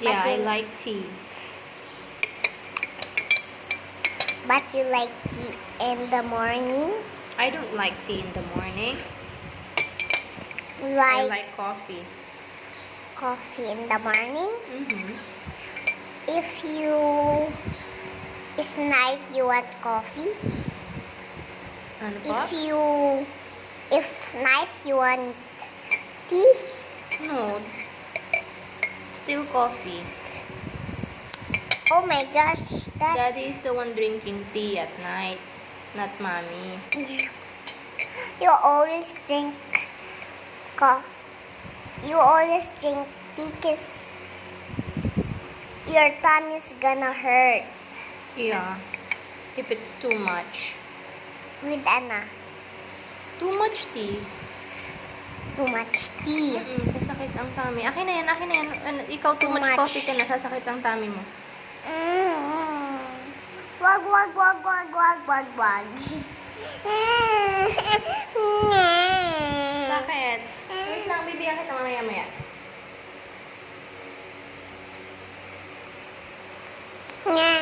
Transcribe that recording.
Yeah, I like tea. But you like tea in the morning? I don't like tea in the morning. I Like like coffee. coffee in the morning? Mm-hmm. If it's night you want coffee? Ano pa? If night you want tea? No. Still coffee. Oh my gosh, Daddy is the one drinking tea at night, not mommy. You always drink coffee. You always drink tea 'cause your tummy's gonna hurt. Yeah. If it's too much. With Anna. Too much tea. Too much tea. Sasakit ang tummy. Akin na yan, akin na yan. Ikaw too Too much much. coffee ka na, sasakit ang tummy mo. Wag, wag, wag, wag, wag, wag, wag. Bakit? Wait lang, bibigyan kita mamaya-maya. Nga.